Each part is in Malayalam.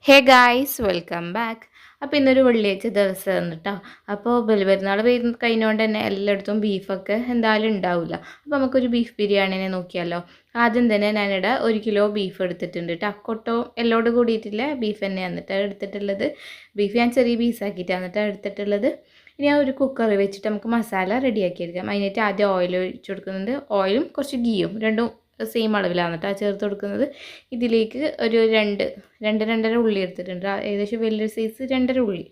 Hey guys welcome back. അപ്പോൾ ഇന്നൊരു വെള്ളിയാഴ്ച ദിവസമാണ് കേട്ടോ. അപ്പോൾ ബലിപെരുന്നാൾ കഴിഞ്ഞുകൊണ്ട് തന്നെ എല്ലായിടത്തും ബീഫൊക്കെ എന്തായാലും ഉണ്ടാവില്ല. അപ്പോൾ നമുക്കൊരു ബീഫ് ബിരിയാണിനെ നോക്കിയാലോ. ആദ്യം തന്നെ ഞാനിവിടെ 1 കിലോ ബീഫ് എടുത്തിട്ടുണ്ട് കേട്ടോ. കൊട്ടോ എല്ലോട് കൂടിയിട്ടില്ല ബീഫ് തന്നെയാണ് എന്നിട്ട് എടുത്തിട്ടുള്ളത്. ബീഫ് ഞാൻ ചെറിയ പീസാക്കിയിട്ടാണ് എന്നിട്ട് എടുത്തിട്ടുള്ളത്. ഇനി ആ ഒരു കുക്കർ വെച്ചിട്ട് നമുക്ക് മസാല റെഡിയാക്കി എടുക്കാം. അതിനായിട്ട് ആദ്യം ഓയിൽ ഒഴിച്ച് കൊടുക്കുന്നുണ്ട്. ഓയിലും കുറച്ച് ഗീയും രണ്ടും സെയിം അളവിലാണ് കേട്ടോ ചേർത്ത് കൊടുക്കുന്നത്. ഇതിലേക്ക് ഒരു രണ്ടര ഉള്ളി എടുത്തിട്ടുണ്ട്. ഏകദേശം വലിയൊരു സൈസ് 2.5 ഉള്ളി,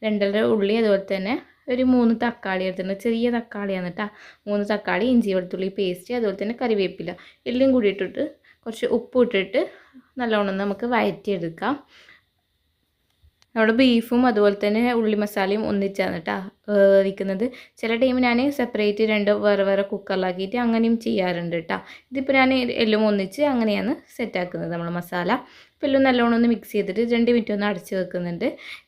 2.5 ഉള്ളി. അതുപോലെ തന്നെ ഒരു 3 തക്കാളി എടുത്തിട്ടുണ്ട്. ചെറിയ തക്കാളിയാണ് കേട്ടോ. 3 തക്കാളി, ഇഞ്ചി വെളുത്തുള്ളി പേസ്റ്റ്, അതുപോലെ തന്നെ കറിവേപ്പില എല്ലാം കൂടി ഇട്ടിട്ട് കുറച്ച് ഉപ്പ് ഇട്ടിട്ട് നല്ലോണം നമുക്ക് വഴറ്റിയെടുക്കാം. നമ്മുടെ ബീഫും അതുപോലെ തന്നെ ഉള്ളി മസാലയും ഒന്നിച്ചാണ് കേട്ടോ വേവിക്കുന്നത്. ചില ടൈം ഞാൻ സെപ്പറേറ്റ് വേറെ വേറെ കുക്കറിലാക്കിയിട്ട് അങ്ങനെയും ചെയ്യാറുണ്ട് കേട്ടോ. ഇതിപ്പോൾ ഞാൻ എല്ലാം ഒന്നിച്ച് അങ്ങനെയാണ് സെറ്റാക്കുന്നത് നമ്മൾ മസാല. അപ്പോൾ എല്ലാം നല്ലോണം ഒന്ന് മിക്സ് ചെയ്തിട്ട് 2 മിനിറ്റ് ഒന്ന് അടച്ച് വെക്കുന്നുണ്ട്.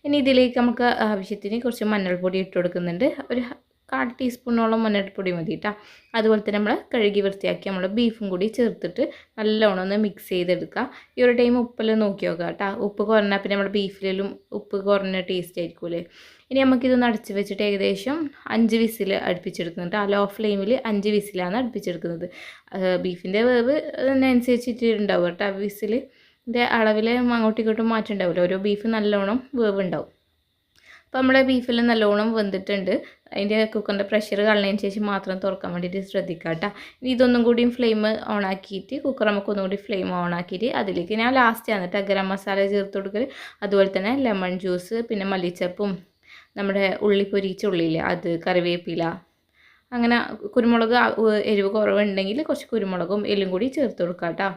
ഇനി ഇതിലേക്ക് നമുക്ക് ആവശ്യത്തിന് കുറച്ച് മഞ്ഞൾപ്പൊടി ഇട്ട് കൊടുക്കുന്നുണ്ട്. ഒരു 1/4 ടീസ്പൂണോളം മഞ്ഞൾപ്പൊടി മതി കേട്ടോ. അതുപോലെ തന്നെ നമ്മൾ കഴുകി വൃത്തിയാക്കി നമ്മൾ ബീഫും കൂടി ചേർത്തിട്ട് നല്ലോണം ഒന്ന് മിക്സ് ചെയ്തെടുക്കുക. ഈ ഒരു ടൈം ഉപ്പെല്ലാം നോക്കി നോക്കുക കേട്ടോ. ഉപ്പ് കുറഞ്ഞാൽ പിന്നെ നമ്മുടെ ബീഫിലും ഉപ്പ് കുറഞ്ഞ ടേസ്റ്റ് ആയിരിക്കുമല്ലേ. ഇനി നമുക്കിതൊന്ന് അടച്ച് വെച്ചിട്ട് ഏകദേശം 5 വിസിൽ അടുപ്പിച്ചെടുക്കുന്നുണ്ട്. ലോ ഫ്ലെയിമിൽ 5 വിസിലാണ് അടുപ്പിച്ചെടുക്കുന്നത്. ബീഫിൻ്റെ വേവ് അതിനനുസരിച്ചിട്ട് ഉണ്ടാവും കേട്ടോ. വിസിലിൻ്റെ അളവിൽ അങ്ങോട്ടും ഇങ്ങോട്ടും മാറ്റം ഉണ്ടാവില്ല. ഓരോ ബീഫ് നല്ലോണം വേവ് ഉണ്ടാവും. അപ്പോൾ നമ്മുടെ ബീഫിൽ നല്ലോണം വെന്തിട്ടുണ്ട്. അതിൻ്റെ കുക്കറിൻ്റെ പ്രഷർ കളഞ്ഞതിന് ശേഷം മാത്രം തുറക്കാൻ വേണ്ടിയിട്ട് ശ്രദ്ധിക്കുക കേട്ടോ. ഇനി ഇതൊന്നും കൂടിയും ഫ്ലെയിം ഓൺ ആക്കിയിട്ട് കുക്കർ നമുക്ക് ഒന്നുകൂടി ഫ്ലെയിം ഓൺ ആക്കിയിട്ട് അതിലേക്ക് ഞാൻ ലാസ്റ്റ് ആണ് ഗരം മസാല ചേർത്ത് കൊടുക്കൽ. അതുപോലെ തന്നെ ലെമൺ ജ്യൂസ്, പിന്നെ മല്ലിച്ചപ്പും നമ്മുടെ ഉള്ളി പൊരിച്ച ഉള്ളിയില്ലേ അത്, കറിവേപ്പില, അങ്ങനെ കുരുമുളക് എരിവ് കുറവുണ്ടെങ്കിൽ കുറച്ച് കുരുമുളകും എല്ലാം കൂടി ചേർത്ത് കൊടുക്കുക കേട്ടോ.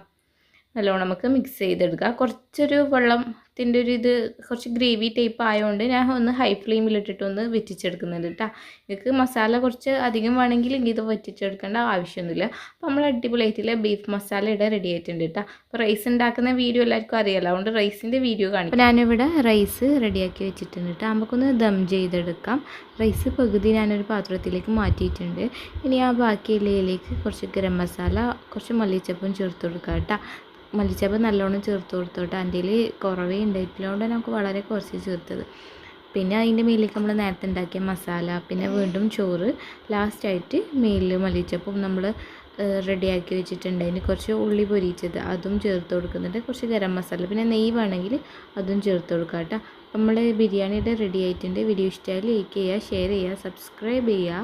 നല്ലോണം നമുക്ക് മിക്സ് ചെയ്തെടുക്കുക. കുറച്ചൊരു വെള്ളത്തിൻ്റെ ഇത് കുറച്ച് ഗ്രേവി ടൈപ്പ് ആയതുകൊണ്ട് ഞാൻ ഒന്ന് ഹൈ ഫ്ലെയിമിലിട്ടിട്ട് ഒന്ന് വെറ്റിച്ചെടുക്കുന്നുണ്ട് കേട്ടോ. നിങ്ങൾക്ക് മസാല കുറച്ച് അധികം വേണമെങ്കിൽ ഇത് വെറ്റിച്ചെടുക്കേണ്ട ആവശ്യമൊന്നുമില്ല. അപ്പോൾ നമ്മൾ അടിപൊളിയായിട്ടുള്ള ബീഫ് മസാല ഇവിടെ റെഡി ആയിട്ടുണ്ട് കേട്ടോ. അപ്പോൾ റൈസ് ഉണ്ടാക്കുന്ന വീഡിയോ എല്ലാവർക്കും അറിയാമല്ലോ, അതുകൊണ്ട് റൈസിൻ്റെ വീഡിയോ കാണിക്കും. അപ്പോൾ ഞാനിവിടെ റൈസ് റെഡിയാക്കി വെച്ചിട്ടുണ്ട് കേട്ടോ. നമുക്കൊന്ന് ദം ചെയ്തെടുക്കാം. റൈസ് പകുതി ഞാനൊരു പാത്രത്തിലേക്ക് മാറ്റിയിട്ടുണ്ട്. ഇനി ആ ബാക്കി ഇലയിലേക്ക് കുറച്ച് ഗരം മസാല, കുറച്ച് മല്ലിച്ചപ്പും ചേർത്ത് കൊടുക്കാം കേട്ടോ. മല്ലിച്ചപ്പ് നല്ലോണം ചേർത്ത് കൊടുത്തോട്ടെ. എൻ്റെ കുറവേ ഉണ്ടായിട്ടില്ലോണ്ട് നമുക്ക് വളരെ കുറച്ച് ചേർത്തത്. പിന്നെ അതിൻ്റെ മേലേക്ക് നമ്മൾ നേരത്തെ ഉണ്ടാക്കിയ മസാല, പിന്നെ വീണ്ടും ചോറ്, ലാസ്റ്റായിട്ട് മേലിൽ മല്ലിച്ചപ്പും നമ്മൾ റെഡിയാക്കി വെച്ചിട്ടുണ്ട്. അതിന് കുറച്ച് ഉള്ളി പൊരിച്ചത് അതും ചേർത്ത് കൊടുക്കുന്നുണ്ട്. കുറച്ച് ഗരം മസാല, പിന്നെ നെയ്യ് വേണമെങ്കിൽ അതും ചേർത്ത് കൊടുക്കാം കേട്ടോ. നമ്മുടെ ബിരിയാണിയുടെ റെഡി ആയിട്ടുണ്ട്. വീഡിയോ ഇഷ്ടമായി ലൈക്ക് ചെയ്യുക, ഷെയർ ചെയ്യുക, സബ്സ്ക്രൈബ് ചെയ്യുക.